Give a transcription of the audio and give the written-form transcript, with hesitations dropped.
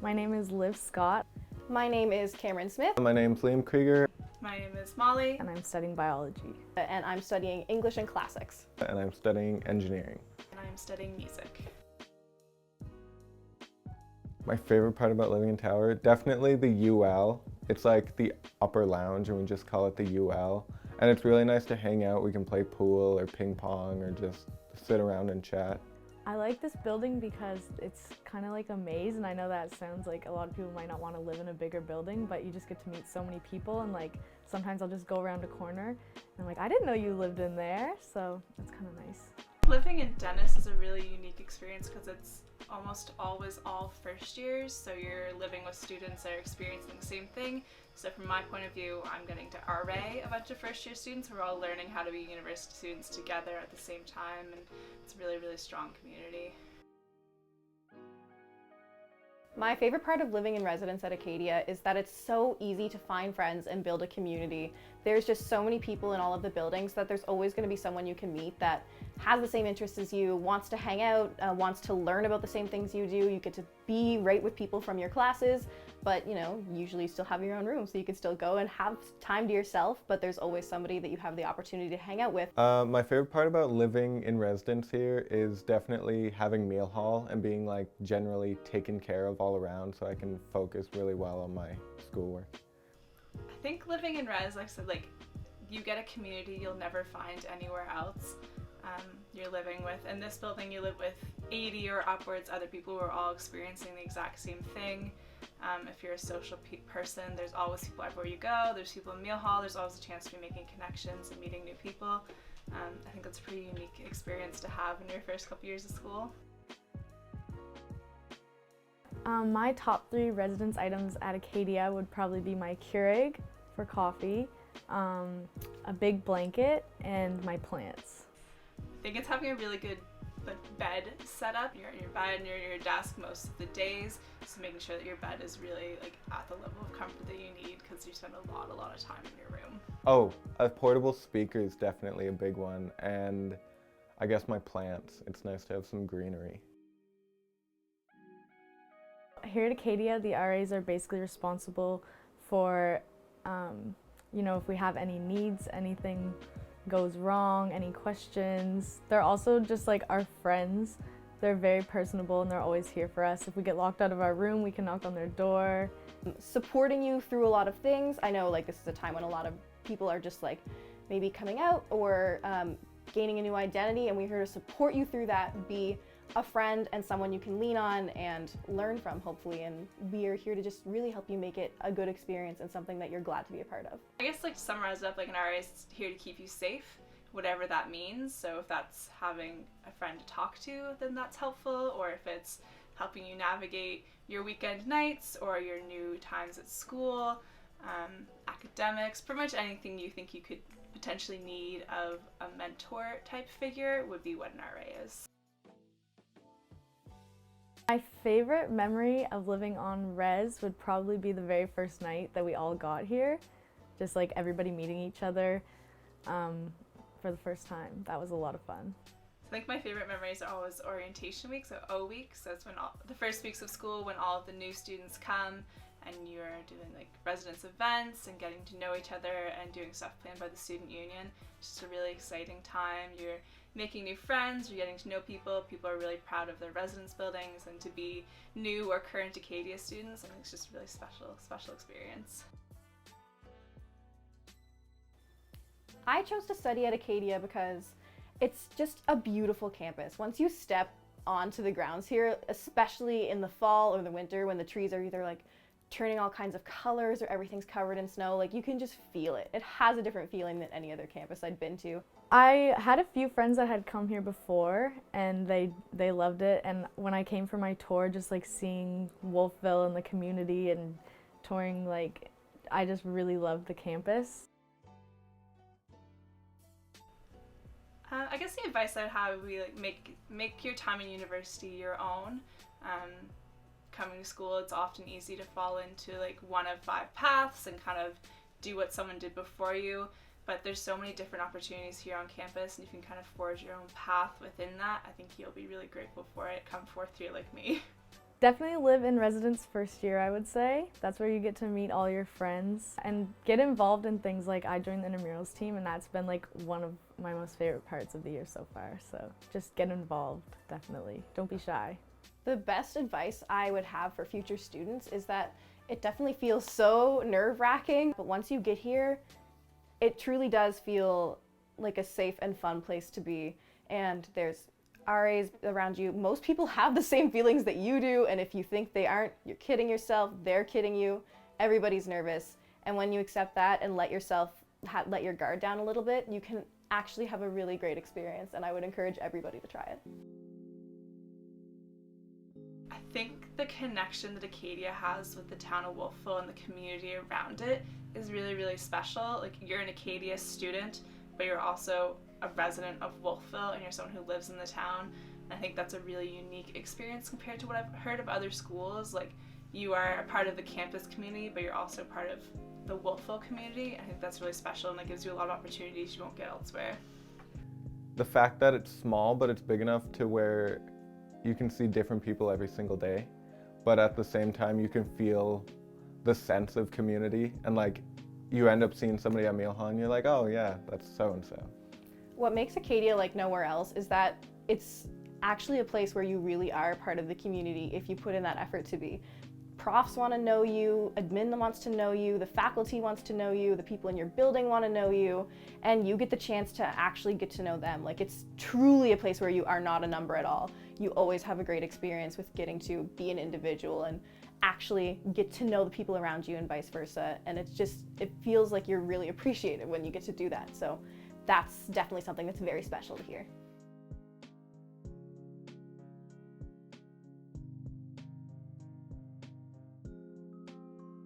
My name is Liv Scott. My name is Cameron Smith. My name's Liam Krieger. My name is Molly. And I'm studying biology. And I'm studying English and classics. And I'm studying engineering. And I'm studying music. My favorite part about living in Tower, definitely the UL. It's like the upper lounge and we just call it the UL. And it's really nice to hang out. We can play pool or ping pong or just sit around and chat. I like this building because it's kind of like a maze, and I know that sounds like a lot of people might not want to live in a bigger building, but you just get to meet so many people, and like sometimes I'll just go around a corner and I'm like, I didn't know you lived in there, so it's kind of nice. Living in Dennis is a really unique experience because it's almost always all first years, so you're living with students that are experiencing the same thing. So from my point of view, I'm getting to array a bunch of first year students. We're all learning how to be university students together at the same time, and it's a really, really strong community. My favorite part of living in residence at Acadia is that it's so easy to find friends and build a community. There's just so many people in all of the buildings that there's always going to be someone you can meet that has the same interests as you, wants to hang out, wants to learn about the same things you do. You get to be right with people from your classes, but usually you still have your own room, so you can still go and have time to yourself, but there's always somebody that you have the opportunity to hang out with. My favorite part about living in residence here is definitely having meal hall and being like generally taken care of all around, so I can focus really well on my schoolwork. I think living in res, like I said, you get a community you'll never find anywhere else. You're living with, in this building you live with 80 or upwards other people who are all experiencing the exact same thing. If you're a social person, there's always people everywhere you go. There's people in meal hall. There's always a chance to be making connections and meeting new people. I think that's a pretty unique experience to have in your first couple years of school. My top 3 residence items at Acadia would probably be my Keurig for coffee, a big blanket, and my plants. I think it's having a really good bed set up. You're in your bed and you're at your desk most of the days, so making sure that your bed is really at the level of comfort that you need, because you spend a lot of time in your room. Oh, a portable speaker is definitely a big one, and I guess my plants. It's nice to have some greenery. Here at Acadia, the RAs are basically responsible for, if we have any needs, anything goes wrong, any questions. They're also just like our friends. They're very personable and they're always here for us. If we get locked out of our room, we can knock on their door. Supporting you through a lot of things. I know this is a time when a lot of people are just maybe coming out or gaining a new identity, and we're here to support you through that, be a friend and someone you can lean on and learn from, hopefully, and we are here to just really help you make it a good experience and something that you're glad to be a part of. I guess to summarize it up, an RA is here to keep you safe, whatever that means. So if that's having a friend to talk to, then that's helpful, or if it's helping you navigate your weekend nights or your new times at school, academics, pretty much anything you think you could potentially need of a mentor type figure would be what an RA is. My favorite memory of living on res would probably be the very first night that we all got here. Just everybody meeting each other for the first time. That was a lot of fun. I think my favorite memories are always orientation week, so O weeks. That's when the first weeks of school, when all of the new students come and you're doing residence events and getting to know each other and doing stuff planned by the student union. It's just a really exciting time. You're making new friends, you're getting to know people. People are really proud of their residence buildings, and to be new or current Acadia students, I think it's just a really special experience. I chose to study at Acadia because it's just a beautiful campus. Once you step onto the grounds here, especially in the fall or the winter when the trees are either turning all kinds of colors or everything's covered in snow, you can just feel it. It has a different feeling than any other campus I'd been to. I had a few friends that had come here before and they loved it, and when I came for my tour, just seeing Wolfville and the community and touring, I just really loved the campus. I guess the advice I'd have would be make your time in university your own. Coming to school, it's often easy to fall into one of 5 paths and kind of do what someone did before you, but there's so many different opportunities here on campus, and you can kind of forge your own path within that. I think you'll be really grateful for it come 4th year like me. Definitely live in residence first year, I would say. That's where you get to meet all your friends and get involved in things like I joined the intramurals team, and that's been like one of my most favorite parts of the year so far. So just get involved, definitely. Don't be shy. The best advice I would have for future students is that it definitely feels so nerve-wracking, but once you get here, it truly does feel like a safe and fun place to be. And there's RAs around you. Most people have the same feelings that you do, and if you think they aren't, you're kidding yourself, they're kidding you. Everybody's nervous. And when you accept that and let your guard down a little bit, you can actually have a really great experience, and I would encourage everybody to try it. I think the connection that Acadia has with the town of Wolfville and the community around it is really, really special. Like, you're an Acadia student, but you're also a resident of Wolfville, and you're someone who lives in the town. And I think that's a really unique experience compared to what I've heard of other schools. Like, you are a part of the campus community, but you're also part of the Wolfville community. I think that's really special, and that gives you a lot of opportunities you won't get elsewhere. The fact that it's small, but it's big enough to where you can see different people every single day, but at the same time you can feel the sense of community, and like you end up seeing somebody at meal hall and you're like, oh yeah, that's so-and-so. What makes Acadia like nowhere else is that it's actually a place where you really are part of the community if you put in that effort to be. Profs want to know you, admin wants to know you, the faculty wants to know you, the people in your building want to know you, and you get the chance to actually get to know them. Like, it's truly a place where you are not a number at all. You always have a great experience with getting to be an individual and actually get to know the people around you and vice versa. And it feels like you're really appreciated when you get to do that. So that's definitely something that's very special to hear.